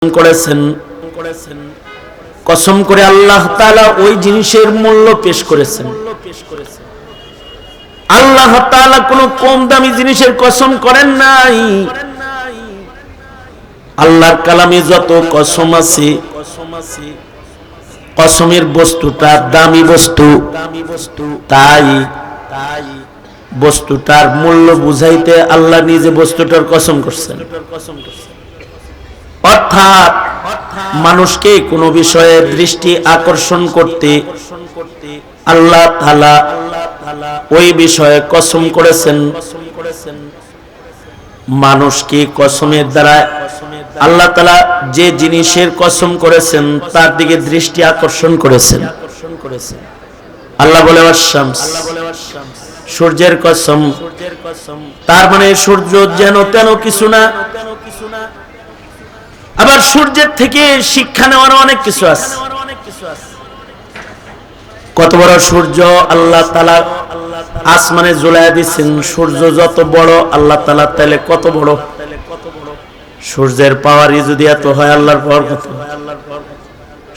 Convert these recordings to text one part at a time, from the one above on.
করেছেন কসম করে আল্লাহ তাআলা ওই জিনিসের মূল্য পেশ করেছেন। আল্লাহ তাআলা কোনো কম দামি জিনিসের কসম করেন নাই। আল্লাহর কালামে যত কসম আছে কসমের বস্তুটা দামি বস্তু, তাই বস্তুটার মূল্য বুঝাইতে আল্লাহ নিজে বস্তুটার কসম করছেন। অর্থাৎ মানুষকে কোনো বিষয়ে দৃষ্টি আকর্ষণ করতে আল্লাহ তাআলা ওই বিষয়ে কসম করেছেন। মানুষকে কসমের দ্বারা আল্লাহ তাআলা যে জিনিসের কসম করেছেন তার দিকে দৃষ্টি আকর্ষণ করেছেন। আল্লাহ বলে ওয়াশ-শামস, সূর্যের কসম। তার মানে সূর্য যেন তেন কিছু না। আবার সূর্যের থেকে শিক্ষা নেওয়ার অনেক কিছু আছে। কত বড় সূর্য আল্লাহ তাআলা আসমানে ঝুলাইয়া দিয়েছেন। সূর্য যত বড় আল্লাহ তাআলা তাহলে কত বড়। সূর্যের পাওয়ারই যদি এত হয়, আল্লাহর পাওয়ার কত।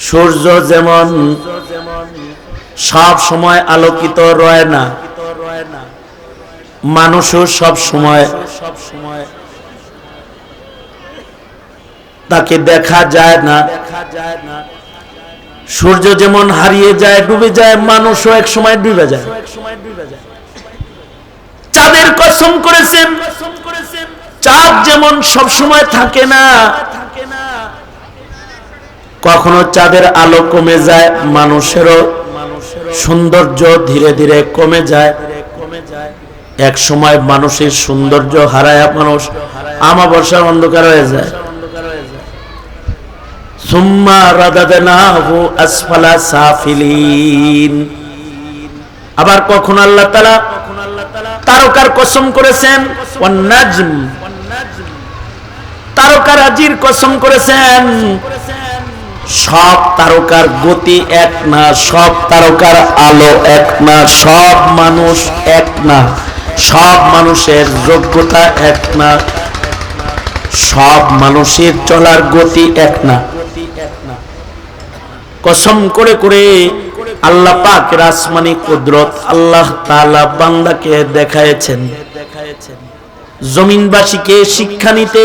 সূর্য যেমন সব সময় আলোকিত রয় না, মানুষও সব সময় তাকে দেখা যায় না। সূর্য যেমন হারিয়ে যায়, ডুবে যায়, মানুষও এক সময় ডুবে যায়। চাঁদের কসম করেছেন, চাঁদ যেমন সব সময় থাকে না, কখনো চাঁদের আলো কমে যায়, মানুষেরও সৌন্দর্য ধীরে ধীরে কমে যায়। এক সময় মানুষের সৌন্দর্য হারায় মানুষ আমাবস্যার অন্ধকার হয়ে যায়। সুম্মা রাদাদনাহু আসফালা সাফিলিন। আবার কখন আল্লাহ তাআলা তারকার কসম করেছেন, ওয়ান নাজম, তারকারাজির কসম করেছেন। সব তারকার গতি এক না, সব তারকার আলো এক না, সব মানুষ এক না, সব মানুষের যোগ্যতা এক না, সব মানুষের চলার গতি এক না। কসম করে করে আল্লাহ পাকের আসমানি কুদরত আল্লাহ তাআলা বান্দাকে দেখায়েছেন। জমিনবাসীকে শিক্ষা নিতে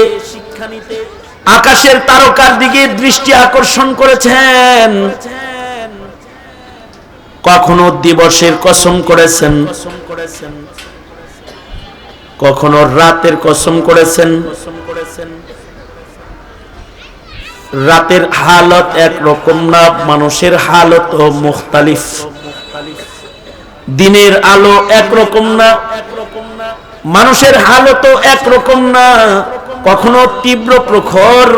আকাশের তারকার দিকে দৃষ্টি আকর্ষণ করেছেন। কখনো দিবসের কসম করেছেন, কখনো রাতের কসম করেছেন। রাতের হালত এক রকম না, মানুষের হালত মুখতালিফ। দিনের আলো এক রকম না, মানুষের হালত এক রকম না। কখনো তীব্র প্রখর,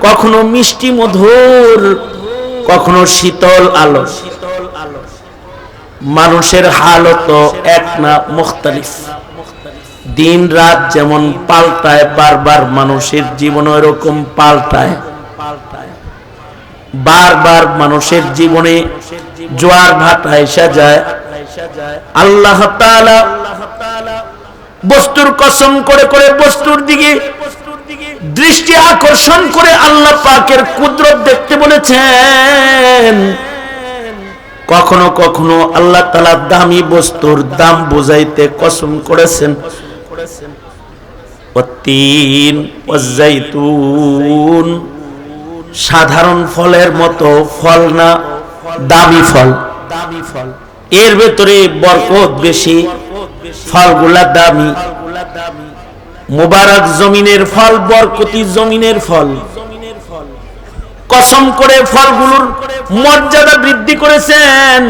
কখনো মিষ্টি মধুর, কখনো শীতল আলো। মানুষের হালত এক না, মুখতালিফ। দিন রাত যেমন পাল্টায় বারবার, মানুষের জীবনে এরকম পাল্টায় বারবার। মানুষের জীবনে জোয়ার ভাটা এসে যায়। আল্লাহ তাআলা বস্তুর কসম করে করে বস্তুর দিকে দৃষ্টি আকর্ষণ করে আল্লাহ পাকের কুদরত দেখতে বলেছেন। কখনো কখনো আল্লাহ তাআলা দামি বস্তুর দাম বুঝাইতে কসম করেছেন। ওয়াত্তিন ওয়াজ্জাইতুন, সাধারণ ফলের মতো ফল না, দামি ফল। এর ভেতরে বরকত বেশি, ফলগুলা দামি। মুবারক জমিনের ফল, বরকতি জমিনের ফল। কসম করে ফলগুলোর মর্যাদা বৃদ্ধি করেছেন।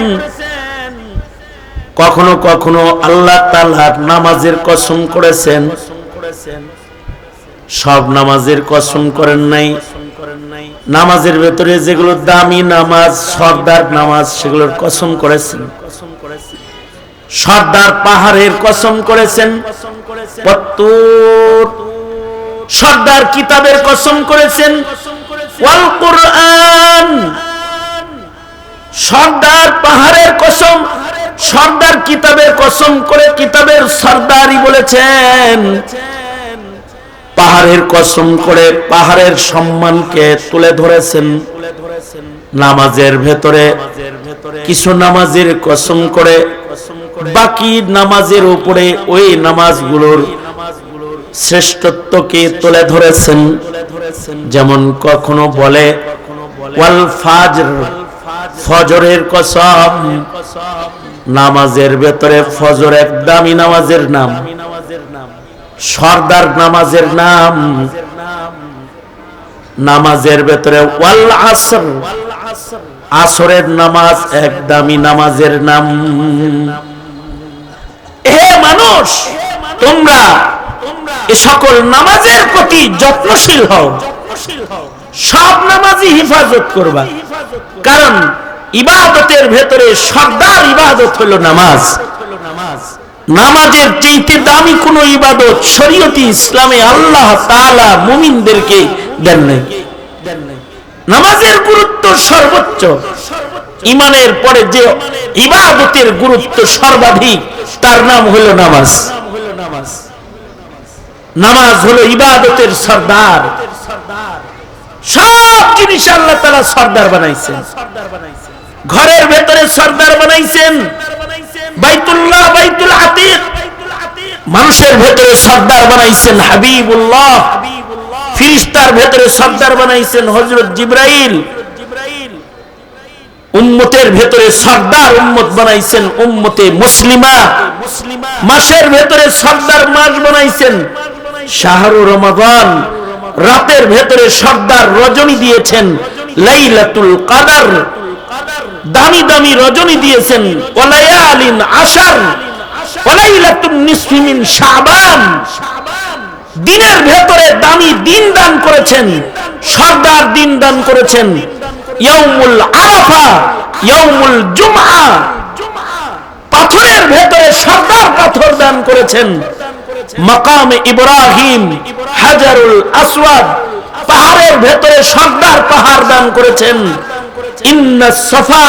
কখনো কখনো আল্লাহ তাআলার নামাজের কসম করেছেন। সব নামাজের কসম করেন নাই। নামাজের ভেতরে যেগুলো দামি নামাজ, সরদার নামাজ, সেগুলোর কসম করেছেন। সরদার পাহাড়ের কসম করেছেন। পত্তর, সরদার কিতাবের কসম করেছেন। ওয়াল কুরআন, সরদার পাহাড়ের কসম, সরদার কিতাবের কসম করে কিতাবের সরদারি বলেছেন। পাহাড়ের কসম করে পাহাড়ের সম্মানকে তুলে ধরেছেন। নামাজের ভেতরে কিছু নামাজের কসম করে বাকি নামাজের উপরে ওই নামাজগুলোর শ্রেষ্ঠত্বকে তুলে ধরেছেন। যেমন কখনো বলে ওয়াল ফাজর, ফজরের কসম, নামাজের ভেতরে ফজর এক দামি নামাজের নাম, সরদার নামাজের নাম। নামাজের ভেতরে ওয়াল আসর, আসরের নামাজ এক দামি নামাজের নাম। হে মানুষ, তোমরা এ সকল নামাজের প্রতি যত্নশীল হও, সব নামাজই হিফাজত করবা, কারণ ইবাদতের ভেতরে সরদার ইবাদত হলো নামাজ। নামাজের চাইতে দামি কোন ইবাদত শরীয়তে ইসলামে আল্লাহ তাআলা মুমিনদেরকে দেন নাই। নামাজের গুরুত্ব সর্বোচ্চ, ঈমানের পরে যে ইবাদতের গুরুত্ব সর্বাধিক তার নাম হলো নামাজ। নামাজ হলো ইবাদতের সরদার। সব জিনিস আল্লাহ তাআলা সরদার বানাইছেন। ঘরের ভেতরে সরদার বানাইছেন বাইতুল্লাহ, বাইতুল আতিক। মানুষের ভেতরে সরদার বানাইছেন হাবিবুল্লাহ। ফেরেশতার ভেতরে সরদার বানাইছেন হযরত জিবরাইল। উম্মতের ভেতরে সরদার উম্মত বানাইছেন উম্মতে মুসলিমা। মাসের ভেতরে সরদার মাস বানাইছেন শাহরুর রমাদান। রাতের ভেতরে সরদার রজনী দিয়েছেন লাইলাতুল কদর। দামি দামি রজনী দিয়েছেন ওয়ালায়ালিন আশর, ওয়ালাইলাতুন নিসফি মিন শাবান। দিনের ভেতরে দামি দিন দান করেছেন, সরদার দিন দান করেছেন ইয়াউমুল আরাফা, ইয়াউমুল জুমআ। পাথরের ভেতরে সরদার পাথর দান করেছেন মাকামে ইব্রাহিম, হাজারুল আসওয়াদ। পাহাড়ের ভেতরে সরদার পাহাড় দান করেছেন ইন্নাস সাফা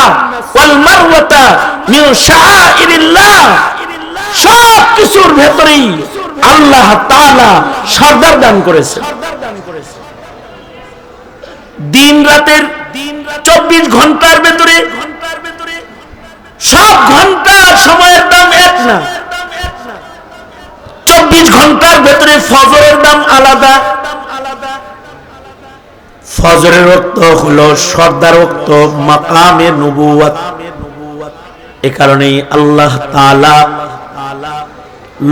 ওয়াল মারওয়াতা মিন শাআইরিল্লাহ। সব কিছুর ভেতরেই আল্লাহ তাআলা সরদার দান করেছেন। দিন রাতের 24 ঘন্টার ভেতরে সব ঘন্টার সময়ের দাম এক না। 24 ঘন্টার ভেতরে ফজরের দাম আলাদা। ফজরের ওয়াক্ত হলো সরদার ওয়াক্ত, মাকামে নবুয়ত। এ কারণেই আল্লাহ তাআলা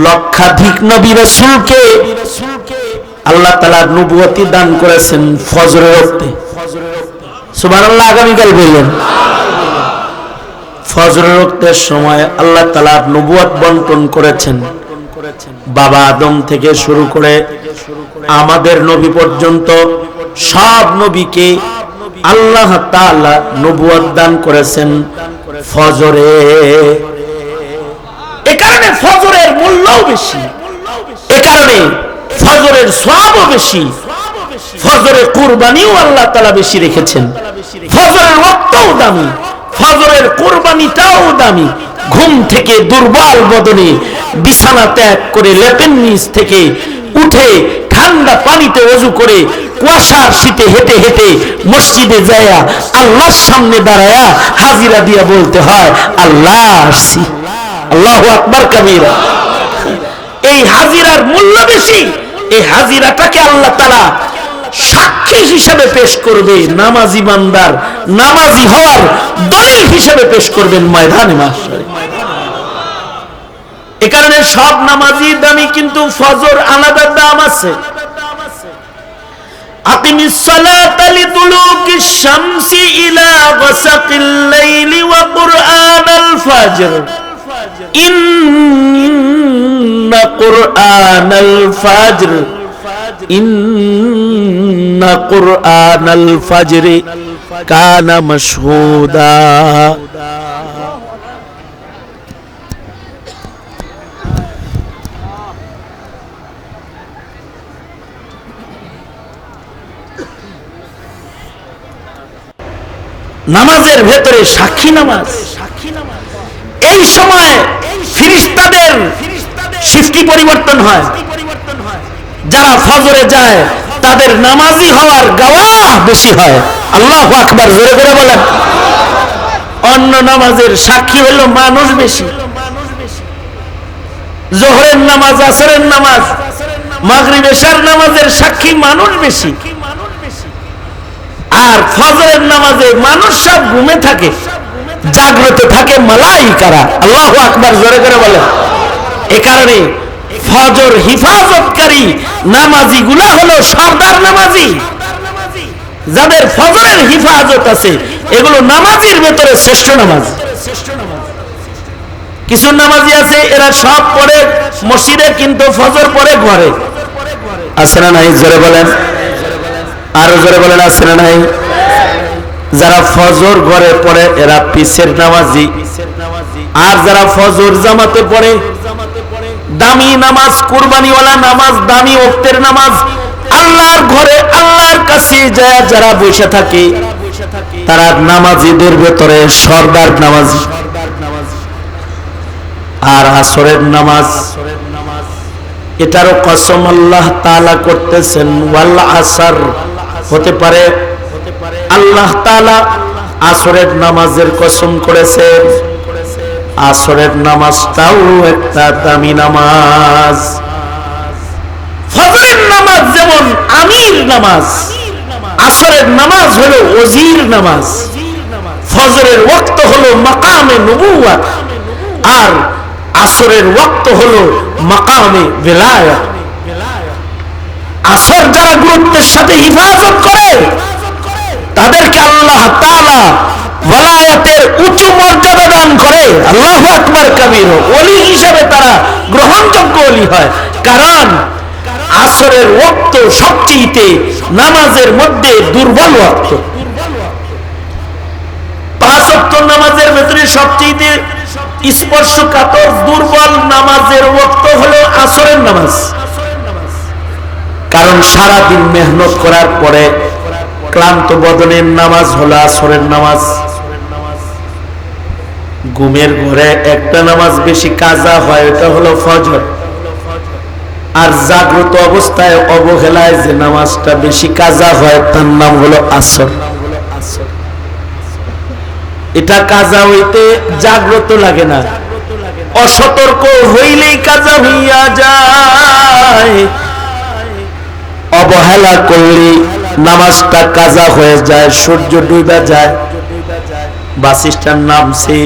লক্ষাধিক নবী রাসূলকে আল্লাহ তাআলা নবুয়তি দান করেছেন ফজরের ওয়াক্তে। সুবহানাল্লাহ। আগামীকাল বললেন ফজরের ওয়াক্তের সময় আল্লাহ তাআলা নবুয়ত বন্টন করেছেন। বাবা আদম থেকে শুরু করে আমাদের নবী পর্যন্ত সব নবীকে আল্লাহ তাআলা নবুয়ত দান করেছেন ফজরে। এ কারণে ফজরের মূল্যও বেশি, এ কারণে ফজরের সওয়াবও বেশি। ফজরে কুরবানিও আল্লাহ তাআলা বেশি রেখেছেন। ফজরের ওয়াক্তও দামি, ফজরের কুরবানিটাও দামি। ঘুম থেকে দুর্বল বদনে বিছানা ত্যাগ করে লেপের নিচ থেকে উঠে ঠান্ডা পানিতে ওযু করে কুয়াশার শীতে হেঁটে হেঁটে মসজিদে যায়া আল্লাহর সামনে দাঁড়ায়া হাজিরা দিয়া বলতে হয় আল্লাহ আসছি, আল্লাহু আকবার কাবীরা। এই হাজিরার মূল্য বেশি। এই হাজিরাটাকে আল্লাহ তাআলা সাক্ষী হিসেবে পেশ করবে, নামাজি বান্দার নামাজি হওয়ার দলিল হিসেবে পেশ করবেন ময়দানে মাহশরে। এ কারণে সব নামাজি দামি, কিন্তু ফজর আলাদা দাম আছে। আকিমিস সালাতা লিদুলুকিশ শামসি ইলা গাসাকিল লাইলি ওয়া কুরআনাল ফাজর ইন্না কুরআনাল ফাজর ইন্না কুরআনাল ফাজরি কানা মাশহুদা। নামাজের ভেতরে সাক্ষী নামাজ। এই সময় ফেরেশতাদের শিফটি পরিবর্তন হয়। যারা ফজরে যায় তাদের নামাজি হওয়ার গাওয়া বেশি হয়। আল্লাহু আকবার, জোরে করে বলেন। অন্য নামাজের সাক্ষী হলো মানুষ বেশি। জোহরের নামাজ, আসরের নামাজ, মাগরিব এশার নামাজের সাক্ষী মানুষ বেশি। আর ফজরের নামাজে মানুষ সব ঘুমে থাকে, জাগ্রত থাকে মালাইকারা। আল্লাহু আকবার, জোরে করে বলেন। এ কারণে ফজর হিফাজতকারী নামাজি গুলা হলো সরদার নামাজি। যাদের ফজরের হিফাজত আছে এগুলো নামাজির ভেতরে শ্রেষ্ঠ নামাজ। কিছু নামাজি আছে এরা সব পড়ে মসজিদে কিন্তু ফজর পড়ে ঘরে। আছে না নাই? জোরে বলেন, আরো জোরে বলেন, আছে না নাই? যারা ফজর ঘরে পড়ে এরা পিছের নামাজি। আর যারা ফজর জামাতে পড়ে, দামি নামাজ, কুরবানিওয়ালা নামাজ, দামি ওয়াক্তের নামাজ, আল্লাহর ঘরে আল্লাহর কাছে যায় যারা বসে থাকে তারা নামাজিদের ভেতরে সরদার নামাজি। আর আসরের নামাজ, এটারও কসম আল্লাহ তাআলা করতেছেন, ওয়াল আসর। হতে পারে আল্লাহ তাআলা আসরের নামাজের কসম করেছেন। আসরের নামাজটাও একটা দামি নামাজ। ফজরের নামাজ যেমন আমির নামাজ, আসরের নামাজ হলো ওজির নামাজ। ফজরের ওয়াক্ত হলো মাকামে নবুওয়াত, আর আসরের ওয়াক্ত হলো মাকামে বিলায়াত। আসর যারা গুরুত্বের সাথে হিফাজত করে তাদেরকে আল্লাহ তাআলা ওয়ালায়াতের উঁচু মর্যাদা দান করে। আল্লাহু আকবার কাবীর। ওলি হিসেবে তারা গ্রহণযোগ্য ওলি হয়, কারণ আসরের ওয়াক্ত সবচেয়ে নামাজের মধ্যে দুর্বল ওয়াক্ত। পাঁচ ওয়াক্ত নামাজের ভেতরে সবচেয়ে স্পর্শকাতর দুর্বল নামাজের ওয়াক্ত হলো আসরের নামাজ। কারণ সারাদিন মেহনত করার পরে ক্লান্ত বদনের নামাজ হলো আসরের নামাজ। ঘুমের ঘরে একটা নামাজ বেশি কাজা হয়, এটা হলো ফজর। আর জাগ্রত অবস্থায় অবহেলায় যে নামাজটা বেশি কাজা হয় তার নাম হলো আসর। এটা কাজা হইতে জাগ্রত লাগে না, অসতর্ক হইলেই কাজা হইয়া যায়। অবহেলা করলে নামাজটা কাজা হয়ে যায়, সূর্য ডুবে যায়। বাস স্ট্যান্ড নামছে,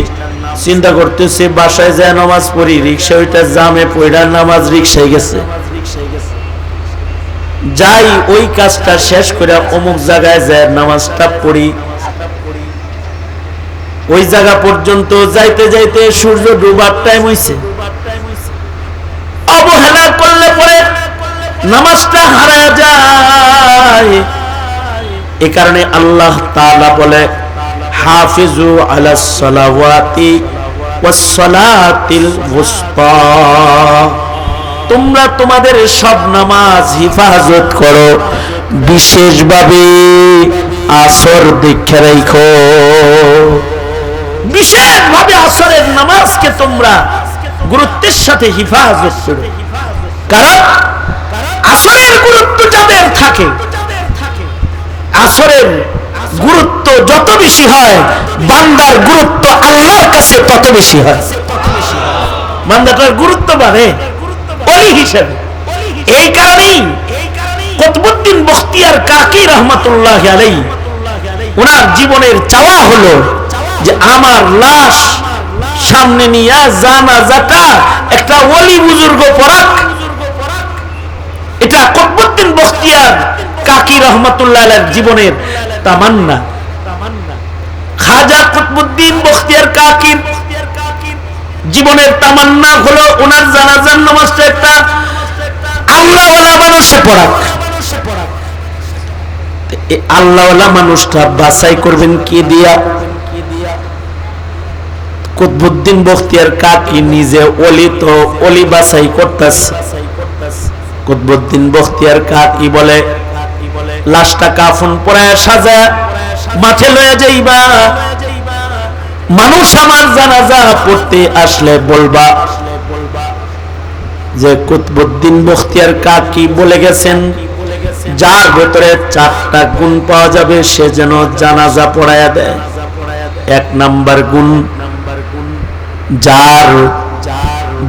চিন্তা করতেছে বাসায় যায় নামাজ পড়ি, রিক্সা ওইটা জামে পড়া নামাজ রিক্সায় গেছে। যাই ওই কাজটা শেষ করে অমুক জায়গায় যায় নামাজটা পড়ি। ওই জায়গা পর্যন্ত যাইতে যাইতে সূর্য ডুবার টাইম হইছে। অবহেলা করলে পরে নামাজটা হারায় যায়। এ কারণে আল্লাহ তাআলা বলে, হাফিজু আলাস সালাওয়াতি ওয়াস সালাতিল ওয়াসতা। তোমরা তোমাদের সব নামাজ হিফাজত করো, বিশেষভাবে আসর দেখে রাখো। বিশেষভাবে আসরের নামাজকে তোমরা গুরুত্বের সাথে হিফাজত করো। কারণ আসরের গুরুত্ব যাদের থাকে, আসরের গুরুত্ব যত বেশি হয় বান্দার গুরুত্ব আল্লাহর কাছে তত বেশি হয়। বান্দাটার গুরুত্ব বাড়ে ওলি হিসেবে। এই কারণেই কুতবুদ্দিন বখতিয়ার কাকি রহমাতুল্লাহি আলাইহি ওনার জীবনের চাওয়া হলো যে আমার লাশ সামনে নিয়ে জানাজাটা একটা ওলি বুজুর্গ পড়াক। এটা কুতবুদ্দিন বখতিয়ার কাকি রহমাতুল্লাহ আলাইহির জীবনের তামান্না। খাজা কুতবুদ্দিন বখতিয়ার কাকির জীবনের তামান্না হলো ওনার জানাজার নামাজটা একটা আল্লাহওয়ালা মানুষে পড়াক। আল্লাহওয়ালা মানুষটা বাছাই করবেন কি দিয়া? কুতবুদ্দিন বখতিয়ার কাকি নিজে ওলি, তো ওলি বাছাই করতেছে। কুতবুদ্দিন বখতিয়ার কাকি বলে, লাশটা কাফন পরায় সাজা মাঠে লয়ে যাইবা, মানুষ আমার জানাজা পড়তে আসলে বলবা যে কুতবুদ্দিন বখতিয়ার কাকি বলে গেছেন, যার ভেতরে 4টা গুণ পাওয়া যাবে সে যেন জানাজা পড়ায়া দেয়। 1 নাম্বার গুণ, যার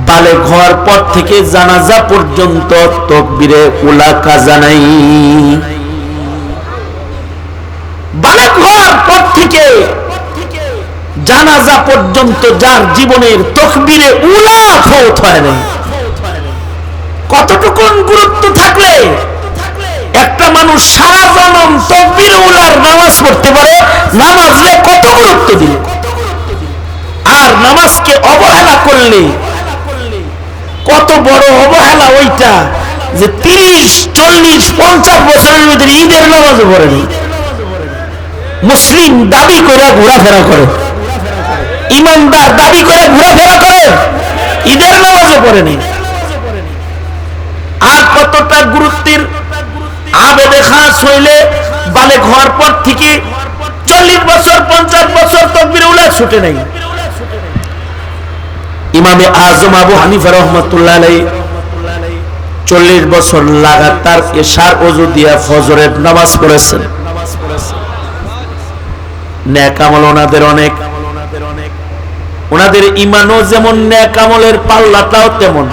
বালেগ হওয়ার পর থেকে জানাজা পর্যন্ত তাকবীরে উলা কাজা নাই। বালেগ হওয়ার পর থেকে জানাজা পর্যন্ত যার জীবনের তাকবীরে উলা ফৌত হয় নাই। কতটুকু গুরুত্ব থাকলে একটা মানুষ সারা জনম তাকবীরে উলার নামাজ পড়তে পারে, নামাজে কত গুরুত্ব দিলে। আর নামাজকে অবহেলা করলে কত বড় অবহেলা ওইটা, যে 30, 40, 50 বছরের ভিতরে ঈদের নামাজও পড়েনি। মুসলিম দাবি করে ঘোরাফেরা করে, ইমানদার দাবি করে ঘোরাফেরা করে, ঈদের নামাজও পড়েনি। আর কতটা গুরুত্বের আবেদে খাস হইলে বালেগ হওয়ার পর থেকে 40 বছর 50 বছর তাকবীরে উলা ছুটে নাই। ইমামে আজম আবু হানিফা রাহমাতুল্লাহ আলাইহি 40 বছর লাগাতার এশার ওযু দিয়া ফজরের নামাজ পড়েছেন। নেক আমল ওনাদের অনেক, ওনাদের ঈমানও যেমন, নেক আমলের পাল্লাটাও তেমন।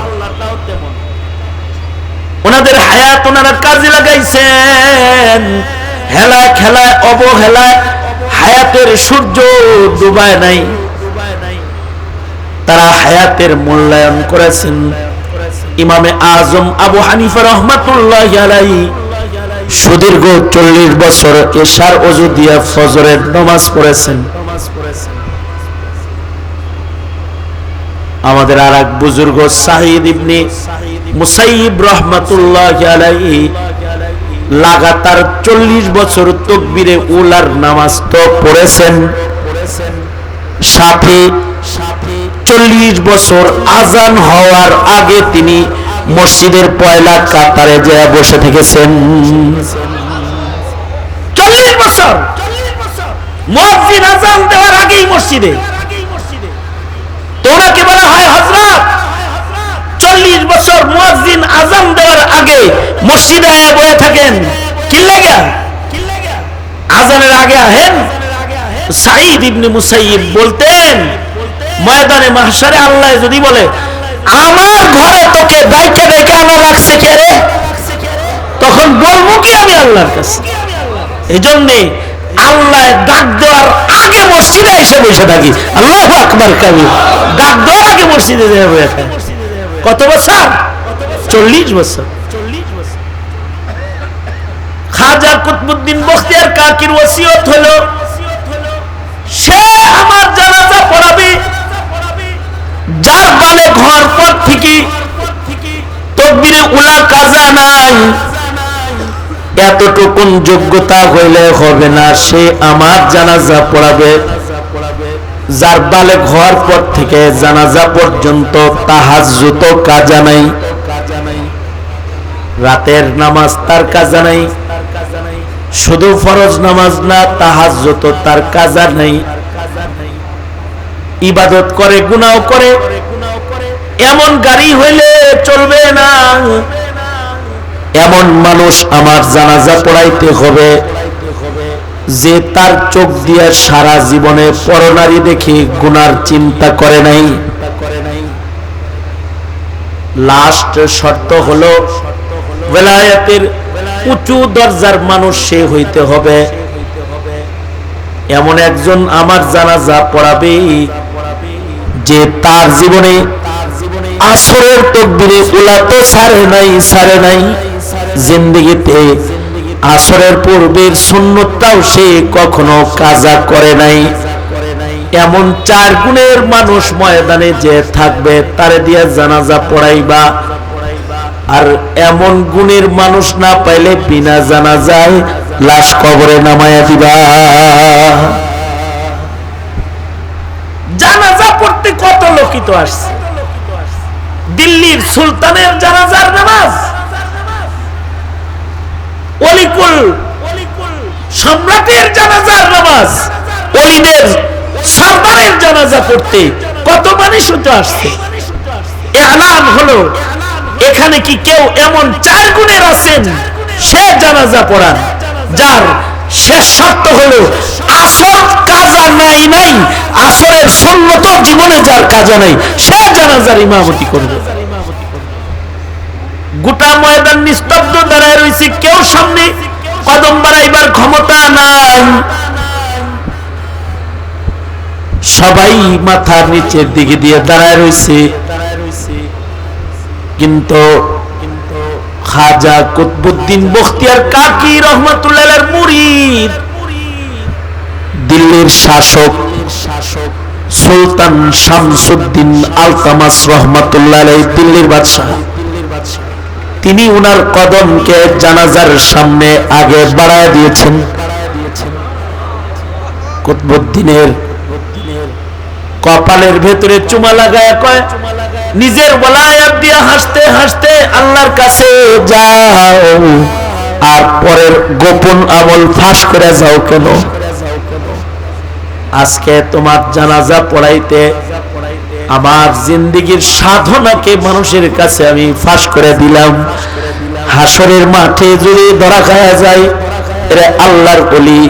ওনাদের হায়াত ওনারা কাজে লাগাইছেন, হেলা খেলায় অবহেলায় হায়াতের সূর্য ডুবায় নাই। তারা হায়াতের মূল্যায়ন করেছেন। ইমামে আজম আবু হানিফা রাহমাতুল্লাহি আলাইহি সুদীর্ঘ 40 বছর এশার ওযু দিয়া ফজরের নামাজ পড়েছেন। আমাদের আরেক বুজুর্গ সাঈদ ইবনে মুসাইয়িব রাহমাতুল্লাহি আলাইহি লাগাতার 40 বছর তাকবীরে উলার নামাজ তো পড়েছেন, সাথে 40 বছর আজান হওয়ার আগে তিনি মসজিদের পয়লা কাতারে যেয়ে বসে থেকেছেন। 40 বছর মুয়াজ্জিন আজান দেওয়ার আগেই মসজিদে। তোনাকে বলা হয় হযরত। 40 বছর মুয়াজ্জিন আজান দেওয়ার আগে মসজিদে বসে থাকেন। কি লাগা? আজানের আগে আহেন। সাঈদ ইবনে মুসাইয়িব বলতেন, ময়দানে মাহশারে আল্লাহ যদি বলে আমার ঘরে তোকে ডাইকে ডাইকে আনা রাখছে কে রে, তখন বলবো কি আমি আল্লাহর কাছে। এই জন্যে আল্লাহ ডাক দেওয়ার আগে মসজিদে এসে বসে থাকি। আল্লাহু আকবার কাবীর। ডাক দেওয়ার আগে মসজিদে যেয়ে বসে থাকি। কত বছর? 40 বছর। খাজা কুতবুদ্দিন বখতিয়ার কাকির ওসিয়ত হলো, সে আমার জানাজা পড়াবে যার বালেগ হওয়ার পর থেকে তাকবীরে উলা কাজা নাই। এতটুকুন যোগ্যতা হইলে হবে না, সে আমার জানাজা পড়াবে যার বালেগ হওয়ার পর থেকে জানাজা পর্যন্ত তাহাজ্জুদ কাজা নাই। রাতের নামাজ তার কাজা নাই, শুধু ফরজ নামাজ না, তাহাজ্জুদ তার কাজা নাই। ইবাদত করে, গুনাহ করে, এমন গাড়ি হইলে চলবে না। এমন মানুষ আমার জানাজা পড়াইতে হবে যে তার চোখ দিয়ে সারা জীবনে পরনারী দেখে গুনার চিন্তা করে নাই। লাস্ট শর্ত হলো ওয়ালায়াতের উঁচু দরজার মানুষ সে হইতে হবে। এমন একজন আমার জানাজা পড়াবে যে তার জীবনে আসরের তাকবীরে উলা তো ছাড়ে নাই জিন্দেগিতে, আসরের পূর্বের সুন্নতটাও সে কখনো কাজা করে নাই। এমন 4 গুণের মানুষ ময়দানে যে থাকবে তারে দিয়ে জানাজা পড়াইবা। আর এমন গুণের মানুষ না পাইলে বিনা জানাজায় লাশ কবরে নামায়া দিবা। জানাজা পড়তে কত লোকিত আসছে। দিল্লির সুলতানের জানাজার নামাজ, অলিকুল সম্রাটের জানাজার নামাজ, অলিদের সরদারের জানাজা পড়তে কত মানুষ তো আসছে। এলান হলো এখানে কি কেউ এমন 4 গুণের আছেন সে জানাজা পড়ান যার শেষ শর্ত হলো আসর কাজা নাই আসরের সুন্নত জীবনে যার কাজা নাই সে জানাজার ইমামতি করবে। গোটা ময়দান নিস্তব্ধ দাঁড়ায় রয়েছে, কেউ সামনে কদম বাড়াইবার ক্ষমতা নাই, সবাই মাথার নিচের দিকে দিয়ে দাঁড়ায় রয়েছে। কিন্তু খাজা কুতবুদ্দিন বখতিয়ার কাকি রহমাতুল্লাহর মুরিদ, দিল্লির শাসক সুলতান শামসুদ্দিন আলতামাস রহমাতুল্লাহ আলাইহি, দিল্লির বাদশাহ, তিনি উনার কদমকে জানাজার সামনে আগে বাড়ায় দিয়েছেন। কুতবুদ্দিনের কপালের ভেতরে চুমা লাগায় কয়, নিজের ওলায়াত দিয়ে হাসতে হাসতে আল্লাহর কাছে যাও, আর পরের গোপন আমল ফাঁস করে যাও কেন? আজকে তোমার জানাজা পড়াইতে আমার জিন্দেগীর সাধনাকে মানুষের কাছে আমি ফাঁস করে দিলাম। হাসরের মাঠে যদি ধরা খাওয়া যায়, এরা আল্লাহর ওলি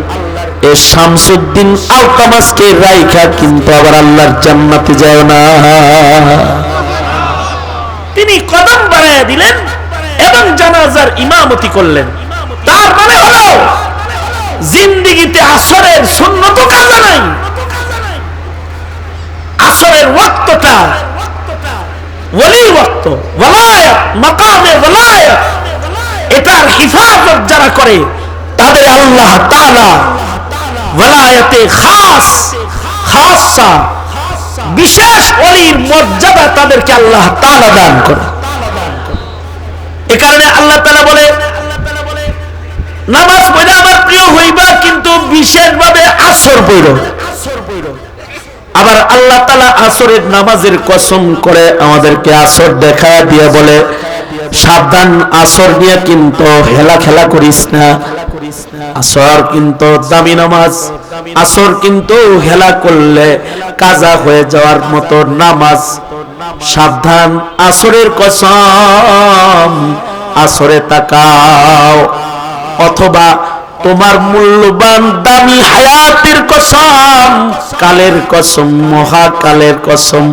এ শামসুদ্দিন আলতামাসকে রাইখা কিন্তু আবার আল্লাহর জান্নাতে যায় না। তিনি কদম বাড়াইয়া দিলেন এবং জানাজার ইমামতি করলেন। তার মানে হলো জিন্দেগিতে আসরের সুন্নত কাজা নাই, আসরের ওয়াক্তটা ওলি ওয়াক্ত, ওয়ালায়াত, মাকামে ওয়ালায়াত, এটার হিফাজত যারা করে তাদের আল্লাহ তাআলা ওয়ালায়াতে খাসা বিশেষ ওলির মর্যাদা তাদেরকে আল্লাহ তাআলা দান করে। এ কারণে আল্লাহ তাআলা বলে, নামাজ পড়া আমার প্রিয় হইবা, কিন্তু বিশেষভাবে আসর পড়ো। আবার আল্লাহ তাআলা আসরের নামাজের কসম করে আমাদেরকে আসর দেখায় দিয়ে বলে, সাবধান, আসর নিয়ে কিন্তু হেলা খেলা করিস না। আসর কিন্তু দামি নামাজ, আসর কিন্তু হেলা করলে কাজা হয়ে যাওয়ার মতো নামাজ। সাবধান, আসরের কসম, আসরে তাকাও। অথবা তোমার মূল্যবান দামি হায়াতের কসম, কালের কসম, মহাকালের কসম,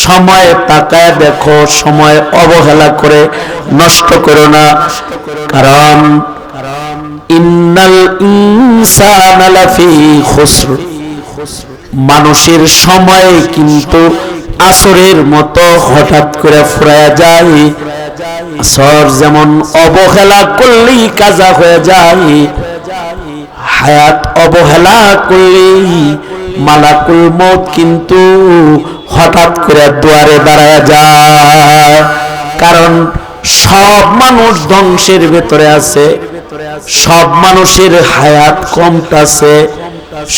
সময় তাকায় দেখো, সময় অবহেলা করে নষ্ট করো না। কারণ ইন্নাল ইনসানা লাফি খুসর, মানুষের সময় কিন্তু আসরের মতো হঠাৎ করে ফুরায় যায়। আসর যেমন অবহেলা করলেই কাজা হয়ে যায়, হায়াত অবহেলা করলেই মালাকুল মউত কিন্তু হঠাৎ করে দুয়ারে দাঁড়ায় যায়। কারণ সব মানুষ ধ্বংসের ভেতরে আছে, সব মানুষের হায়াত কমতাছে,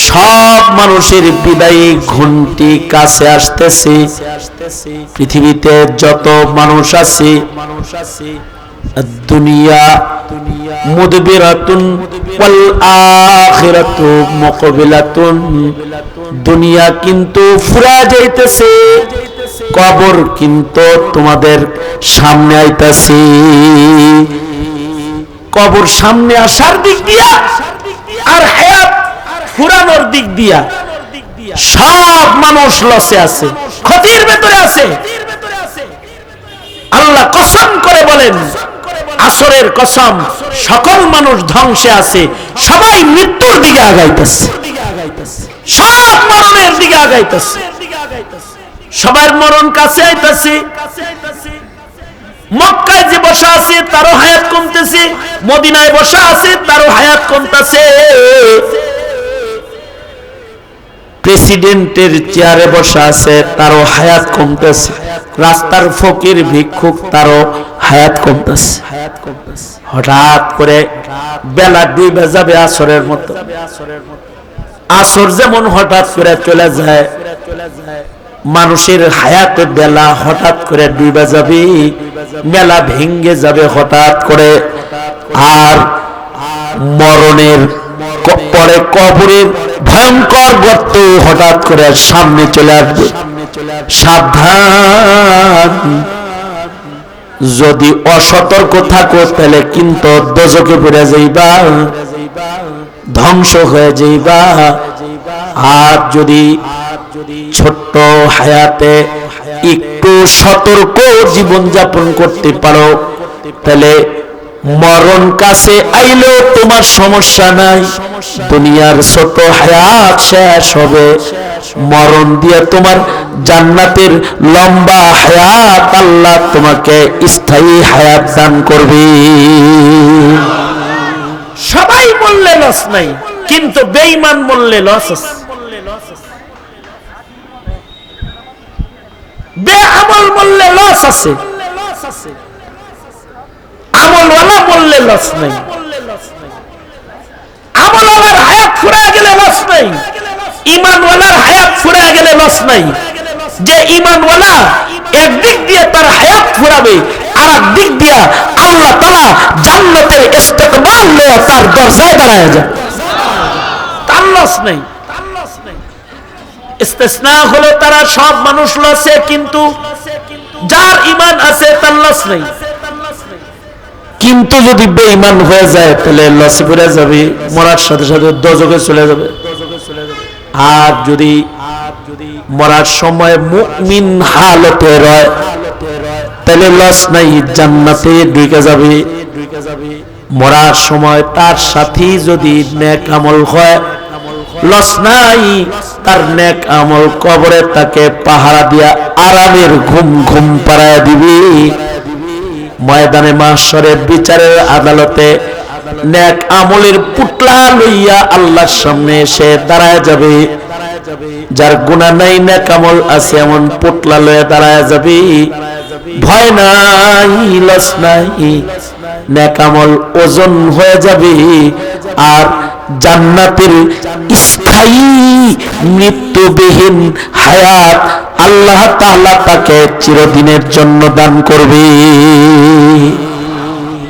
সব মানুষের বিদায়ী ঘন্টি কাছে আসতেছে। পৃথিবীতে যত মানুষ আছে, দুনিয়া মুদবিরাতুন ওয়াল আখিরাতু মুকবিলাতুন, দুনিয়া কিন্তু ফুরা যাইতেছে, কবর কিন্তু তোমাদের সামনে আইতাছে। কবর সামনে আসার দিক দিয়া আর হায়াত ফুরানোর দিক দিয়া সব মানুষ লসে আছে, ক্ষতির ভেতরে আছে। আল্লাহ কসম করে বলেন, আসরের কসম, সকল মানুষ ধ্বংসে আছে, সবাই মৃত্যুর দিকে আগাইতেছে, সব মরণের দিকে আগাইতেছে, সবার মরণ কাছে আইতেছে। মক্কায় যে বসা আছে তারও হায়াত কমতেছে, মদিনায় বসা আছে তারও হায়াত কমতেছে, প্রেসিডেন্টের চেয়ারে বসা আছে তারও হায়াত কমতেছে, রাস্তার ফকির ভিক্ষুক তারও হায়াত কমতেছে। হঠাৎ করে বেলা ডুবে যাবে আসরের মতো, আসর যেমন হঠাৎ করে চলে যায়, মানুষের হায়াতে বেলা হঠাৎ করে ডুবে যাবে, মেলা ভেঙ্গে যাবে হঠাৎ করে। আর মরণের পরে কবরের ভয়ঙ্কর গর্ত হঠাৎ করে সামনে চলে আসবে। সাবধান, যদি অসতর্ক থাকো তাহলে কিন্তু দোজখে পড়ে যাইবা, ধ্বংস হয়ে যাইবা। আর যদি ছোট্ট হায়াতে একটু সতর্ক জীবন যাপন করতে পারো তাহলে মরণ কাছে আইলেও তোমার সমস্যা নাই। দুনিয়ার ছোট হায়াত শেষ হবে, মরণ দিয়ে তোমার জান্নাতের লম্বা হায়াত আল্লাহ তোমাকে স্থায়ী হায়াত দান করবে। সবাই বললে লস নাই, কিন্তু বেঈমান বললে লস আছে। বেআমল বললে লস আছে, আমলওয়ালা বললে লস নাই। আমলওয়ালার হায়াত ফুরায় গেলে লস নাই, ঈমানওয়ালার হায়াত ফুরায় গেলে লস নাই। যে ঈমানওয়ালা একদিক দিয়ে তার হায়াত ফুরাবে, আর একদিক দিয়ে আল্লাহ তাআলা জান্নাতের ইস্তেকবাল নিয়ে তার দরজায় দাঁড়ায় যাবে, তার লস নাই। ইস্তেসনা হলো তারা সব মানুষ লসে, কিন্তু যার ঈমান আছে তার লস নাই। কিন্তু যদি বেঈমান হয়ে যায় তাহলে লসে পড়ে যাবে, মরার সাথে সাথে দোজখে চলে যাবে। আর যদি মরার সময় মুমিন হালতে রয় তাহলে লস নাই, জান্নাতে ঢুকে যাবে। মরার সময় তার সাথী যদি নেক আমল হয় লস নাই, তার নেক আমল কবরে তাকে পাহারা দিয়া আরামের ঘুম ঘুম পাড়ায় দিবে। ময়দানে মাহশরে বিচারের আদালতে নেক আমলের পুটলা লইয়া আল্লাহর সামনে এসে দাঁড়ায় যাবে। যার গুনাহ নাই নেক আমল আছে এমন পুটলা লইয়া দাঁড়ায় যাবে। ভয় নাই, লস নাই, নেক আমল ওজন হয়ে যাবে। আর জান্নাতের স্থায়ী মৃত্যুবিহীন হায়াত আল্লাহ তাআলা তাকে চিরদিনের জন্য দান করবে।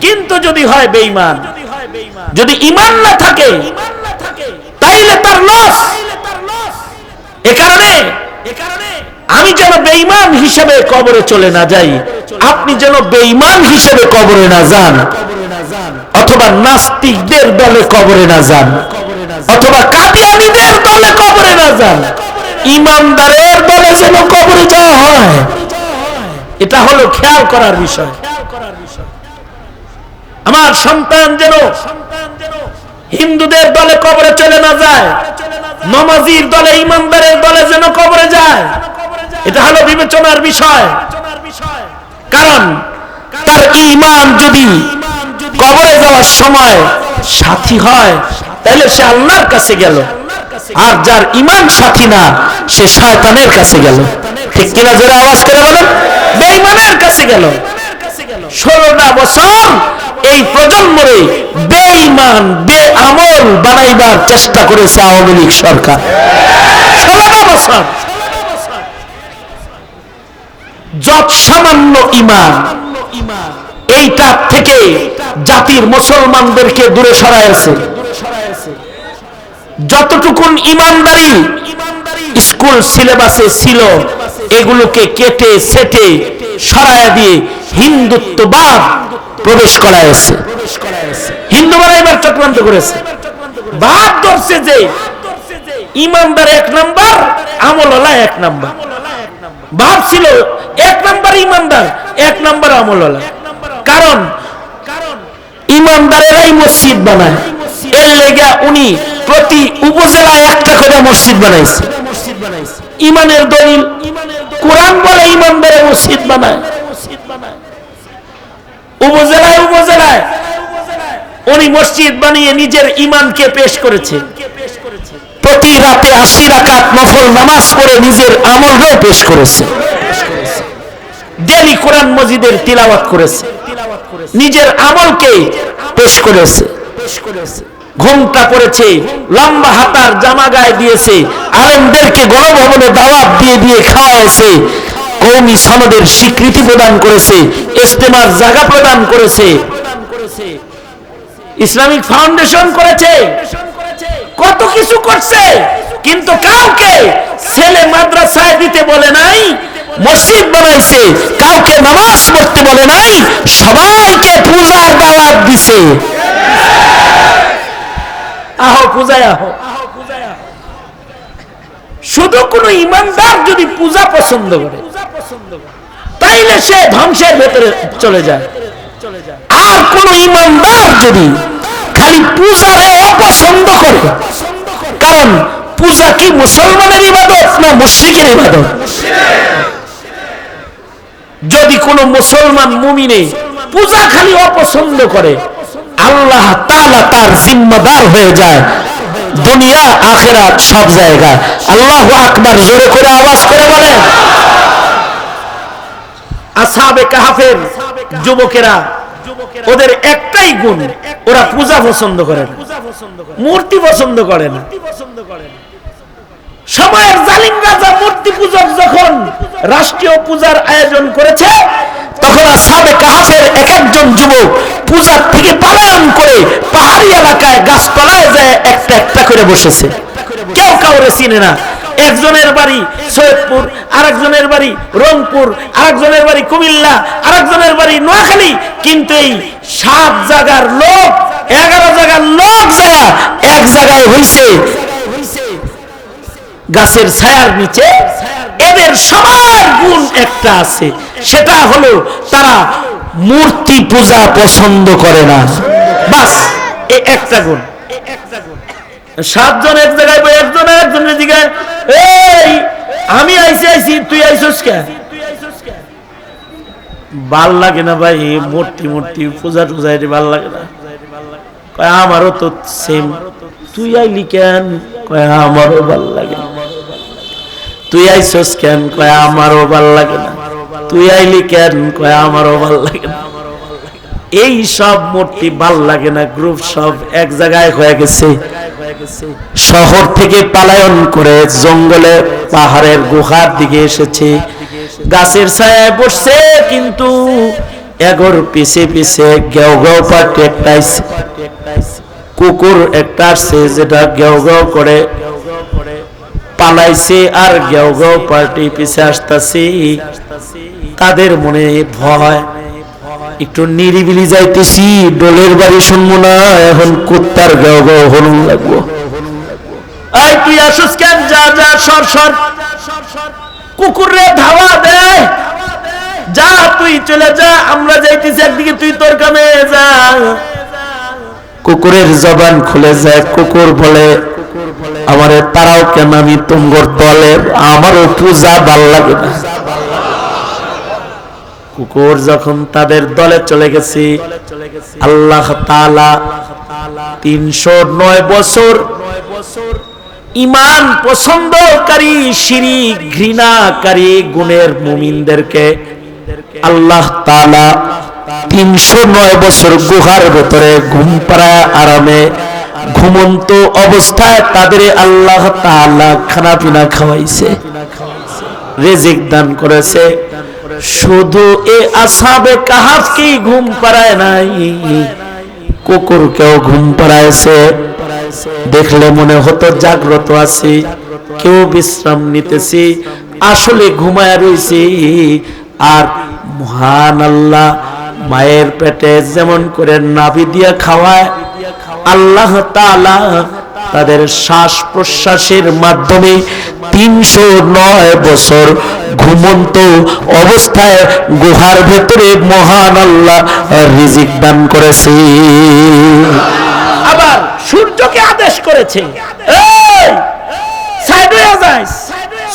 কিন্তু যদি হয় বেঈমান, যদি ঈমান না থাকে তাইলে তার লস। এ কারণে আমি যেন বেঈমান হিসেবে কবরে চলে না যাই, আপনি যেন বেঈমান হিসেবে কবরে না যান, অথবা নাস্তিকদের দলে কবরে না যান, অথবা কাদিয়ানীদের দলে কবরে না যান। ঈমানদারের দলে যেন কবরে যাওয়া হয়, এটা হলো খেয়াল করার বিষয়। আমার সন্তান যেন হিন্দুদের দলে কবরে চলে না যায়, নমাজির দলে ঈমানদারের দলে যেন কবরে যায়, এটা হলো বিবেচনার বিষয়। কারণ তার ঈমান যদি কবরে যাওয়ার সময় সাথী হয় তাহলে সে আল্লাহর কাছে গেল, আর যার ঈমান সাথী না সে শয়তানের কাছে গেল। ঠিক কিনা জোরে আওয়াজ করে বলেন? বেঈমানের কাছে গেল। 16টা বছর এই প্রজন্মরে বেঈমান বেআমল বানাইবার চেষ্টা করেছে আওয়ামী লীগ সরকার। 16টা বছর যত সামান্য ঈমান এইটা থেকে জাতির মুসলমানদেরকে দূরে সরাইছে। যতটুকুন ঈমানদারি স্কুল সিলেবাসে ছিল এগুলোকে কেটে সেটে সরাইয়া দিয়ে হিন্দুত্ববাদ প্রবেশ করাইছে, হিন্দু বানাইবার চক্রান্ত করেছে। বাদ ধরছে যে ঈমানদার 1 নাম্বার, আমলওয়ালা 1 নাম্বার। ভাব ছিল 1 নাম্বার ঈমানদার, 1 নাম্বার আমলওয়ালা। কারণ ঈমানদারেরাই মসজিদ বানায়, এর লেগা উনি প্রতি উপজেলায় একটা করে মসজিদ বানাইছে। ঈমানের দলিল কোরআন বলে ঈমানদারে মসজিদ বানায়। উপজেলায় উপজেলায় উনি মসজিদ বানিয়ে নিজের ঈমানকে পেশ করেছে। প্রতি রাতে 80 রাকাত নফল নামাজ পড়ে নিজের আমলকেও পেশ করেছে। ডেলি কোরআন মজিদের তিলাওয়াত করেছে, নিজের আমলকে পেশ করেছে। ঘুমটা পড়েছে, লম্বা হাতার জামা গায়ে দিয়েছে, আলেমদেরকে গণভবনে দাওয়াত দিয়ে দিয়ে খাওয়াইছে, কওমি সনদের স্বীকৃতি প্রদান করেছে, ইজতেমার জায়গা প্রদান করেছে, ইসলামিক ফাউন্ডেশন করেছে, কত কিছু করছে। কিন্তু কাউকে ছেলে মাদ্রাসায় দিতে বলে নাই, মসজিদ বানাইছে, কাউকে নামাজ পড়তে বলে নাই, সবাইকে পূজার দাওয়াত দিছে। আহো পূজায় আহো। শুধু কোন ইমানদার যদি পূজা পছন্দ করে তাইলে সে ধ্বংসের ভেতরে চলে যায়। আর কোন ইমানদার যদি খালি পূজারে অপছন্দ করে, কারণ পূজা কি মুসলমানের ইবাদত না মুশরিকের ইবাদত? যদি কোন মুসলমান মুমিনে পূজা খালি অপছন্দ করে, আল্লাহ তাআলা তার জিম্মাদার হয়ে যায় দুনিয়া আখিরাত সব জায়গায়। আল্লাহু আকবার, জোরে করে আওয়াজ করে বলেন। আসহাবে কাহফের যুবকেরা, ওদের একটাই গুণ, ওরা পূজা পছন্দ করে না, মূর্তি পছন্দ করে না। সময়ের জালিম রাজা মূর্তি পূজক যখন রাষ্ট্রীয় পূজার আয়োজন করেছে, তখন আসহাবে কাহফের এক একজন যুবক পূজার থেকে পালায়ন করে পাহাড়ি এলাকায় গাছতলায় যায় একটা একটা করে বসেছে। কেউ কাউরে চিনে না। একজনের বাড়ি সৈয়দপুর, আরেকজনের বাড়ি রংপুর, আরেকজনের বাড়ি কুমিল্লা, আরেকজনের বাড়ি নোয়াখালী, কিন্তু এই 7 জায়গার লোক, 11 জায়গার লোক যারা এক জায়গায় হইছে গাছের ছায়ার নিচে। এদের সবার গুণ একটা আছে, সেটা হলো তারা মূর্তি পূজা পছন্দ করে না। বাস এই একটা গুণ। 7 জন এক জায়গায়, একজন একজনের দিকে, এই আমি আইছি, তুই আইছস কেন? ভাল লাগে না ভাই মূর্তি মূর্তি পূজা টুজা, ভাল লাগে না। কয় আমারও তো সেম। তুই আইলি কেন? কয় আমারও ভাল লাগে না। তুই আইছস কেন? কয় আমারও ভাল লাগে না। তুই আইলি কেন? কয় আমারও ভাল লাগে না। এই সব মূর্তি ভাল লাগে না, গ্রুপ সব এক জায়গায় হয়ে গেছে। শহর থেকে পালায়ন করে জঙ্গলে পাহাড়ের গুহার দিকে এসেছে, গাছের ছায়ায় বসছে, কিন্তু এগোর পিছে পিছে গেও গেও পাটি একটা কুকুর একটা আসছে, যেটা গেও গেও করে পালাইছে, আর গেও গেও পার্টি পিছে আসতেছে। তাদের মনে ভয়, একটু নিরিবিলি যাইতেছি, ডোলের বাড়ি শুনবো না, এখন কুত্তার গেও গেও হলুন লাগবো। এই তুই আসুস কেন? যা যা, সর সর। কুকুরে ধাওয়া দেয়, যা তুই চলে যা, আমরা যাইতেছি একদিকে, তুই তোর কামে যা। কুকুরের জবান খুলে যায়। কুকুর বলে, আমারে তারাও কেন, আমি তুমগর দলের, আমারও পূজা ভাল লাগে না। কুকুর যখন তাদের দলে চলে গেছে, আল্লাহ তাআলা 309 বছর ঈমান পছন্দকারী, শিরক ঘৃণাকারী গুণের মুমিনদেরকে আল্লাহ তাআলা 309 বছর গুহার ভেতরে ঘুম পাড়ায় আরামে ঘুমন্ত অবস্থায় তাদের আল্লাহ তাআলা খানা পিনা খাওয়াইছে, রিজিক দান করেছে। শুধু এই আসহাবে কাহফকে ঘুম পাড়ায় নাই, কুকুরকেও ঘুম পাড়াইছে। দেখলে মনে হতো জাগ্রত আছি, কেউ বিশ্রাম নিতেছি, আসলে ঘুমায় রয়েছি। আর মহান আল্লাহ মায়ের পেটে যেমন করে নাভি দিয়ে খাওয়ায়, আল্লাহ তাআলা তাদের শ্বাস প্রশ্বাসের মাধ্যমে 309 বছর ঘুমন্ত অবস্থায় গুহার ভেতরে মহান আল্লাহ রিজিক দান করেছে। আবার সূর্যকে আদেশ করেছে, এই সাইড হয়ে যাস,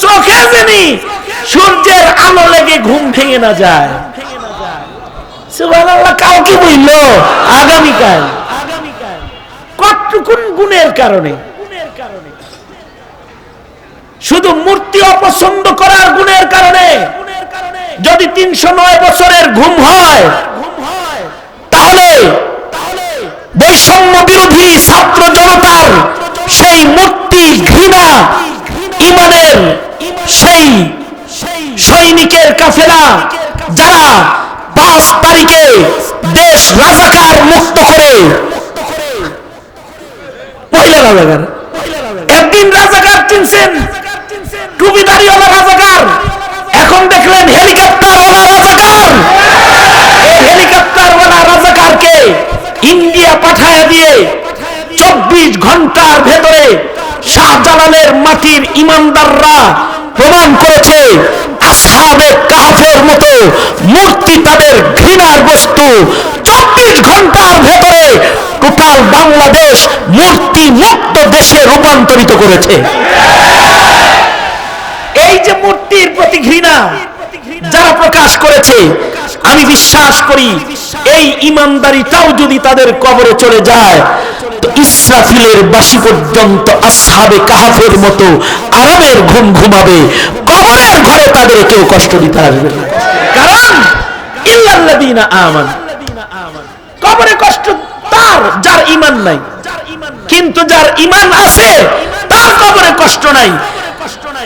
চোখে যেনি সূর্যের আলো লেগে ঘুম ভেঙে না যায়। সুবহানাল্লাহ, কাউকে বলল আগামীকাল। কতটুকুন গুণের কারণে, শুধু মূর্তি অপছন্দ করার গুণের কারণে যদি 309 বছরের ঘুম হয়, তাহলে বৈষম্য বিরোধী ছাত্র জনতার সেই মূর্তি ঘৃণা ঈমানের সেই সৈনিকের কাফেলা, যারা 5 তারিখে দেশ রাজাকার মুক্ত করে, পয়লা রাজাকার, একদিন রাজাকার চিনছেন, টুপিদারিওয়ালা রাজাকার, এখন এখন দেখলেন হেলিকপ্টারওয়ালা রাজাকার, এই হেলিকপ্টারওয়ালা রাজাকারকে ইন্ডিয়া পাঠায় দিয়ে 24 ঘন্টার ভেতরে শাহজালালের মাটির ইমানদাররা প্রমাণ করেছে আসহাবে কাহফের মতো মূর্তি তাদের ঘৃণার বস্তু। 24 ঘন্টার ভেতরে টোটাল বাংলাদেশ মূর্তি মুক্ত দেশে রূপান্তরিত করেছে। এই যে মূর্তির প্রতি ঘৃণা যারা প্রকাশ করেছে, আমি বিশ্বাস করি এই ইমানদারিটাও যদি তাদের কবরে চলে যায় তো ইসরাফিলের বাঁশি পর্যন্ত আসহাবে কাহফের মতো আরামের ঘুম ঘুমাবে, কবরের ঘরে তাদের কেউ কষ্ট দিতে আসবে না। কারণ ইল্লাল্লাযীনা আমানু, কবরে কষ্ট তার যার ঈমান নাই, কিন্তু যার ঈমান আছে তার কবরে কষ্ট নাই,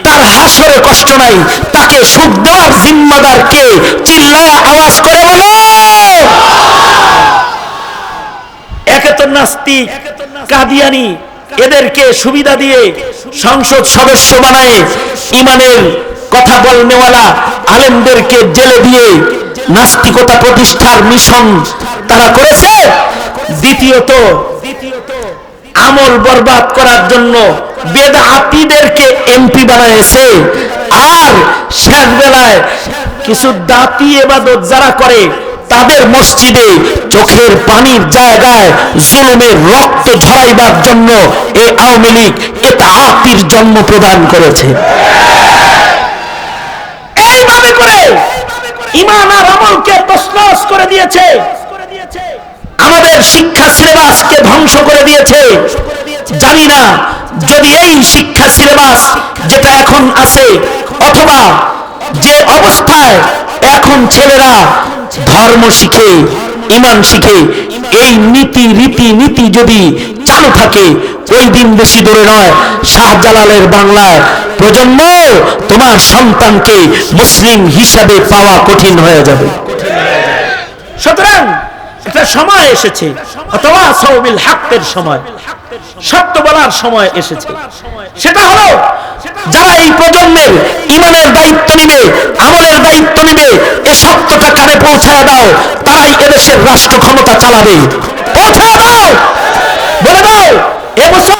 তার হাসরে কষ্ট নাই। তাকে সুখ দেওয়ার জিম্মাদার কে? চিল্লায়া আওয়াজ করে বলো। একে তো নাস্তিক, কাদিয়ানি, এদেরকে সুবিধা দিয়ে সংসদ সদস্য বানায়, ইমানের কথা বলনেওয়ালা আলেমদেরকে জেলে দিয়ে নাস্তিকতা প্রতিষ্ঠার মিশন তারা করেছে। দ্বিতীয়ত আমল বরবাদ করার জন্য বেদাতীদেরকে এমপি বানাইছে। আর শেষ বেলায় কিছু দাতি ইবাদত যারা করে তাদের মসজিদে চোখের পানির জায়গায় জুলুমের রক্ত ঝরাইবার জন্য এই আওয়ামী লীগ ইতাআতির জন্ম প্রদান করেছে। এইভাবে করে ঈমান আর আমলকে তছনছ করে দিয়েছে, আমাদের শিক্ষা সিলেবাসকে ধ্বংস করে দিয়েছে। জানি না যদি এই শিক্ষা সিলেবাস যেটা এখন আছে অথবা যে অবস্থায় এখন ছেলেরা ধর্ম শিখে, ঈমান শিখে, এই নীতি রীতি যদি চালু থাকে ওই দিন বেশি দূরে নয় শাহজালালের বাংলায় প্রজন্ম তোমার সন্তানকে মুসলিম হিসাবে পাওয়া কঠিন হয়ে যাবে। সুতরাং একটা সময় এসেছে, অথবা সাউবিল হকের সময়, সত্য বলার সময় এসেছে। সেটা হলো যারা এই প্রজন্মের ঈমানের দায়িত্ব নিবে, আমলের দায়িত্ব নিবে, এই সত্যটা কানে পৌঁছায় দাও, তারাই এদেশের রাষ্ট্র ক্ষমতা চালাবে। পৌঁছায় দাও, বলে দাও এবছর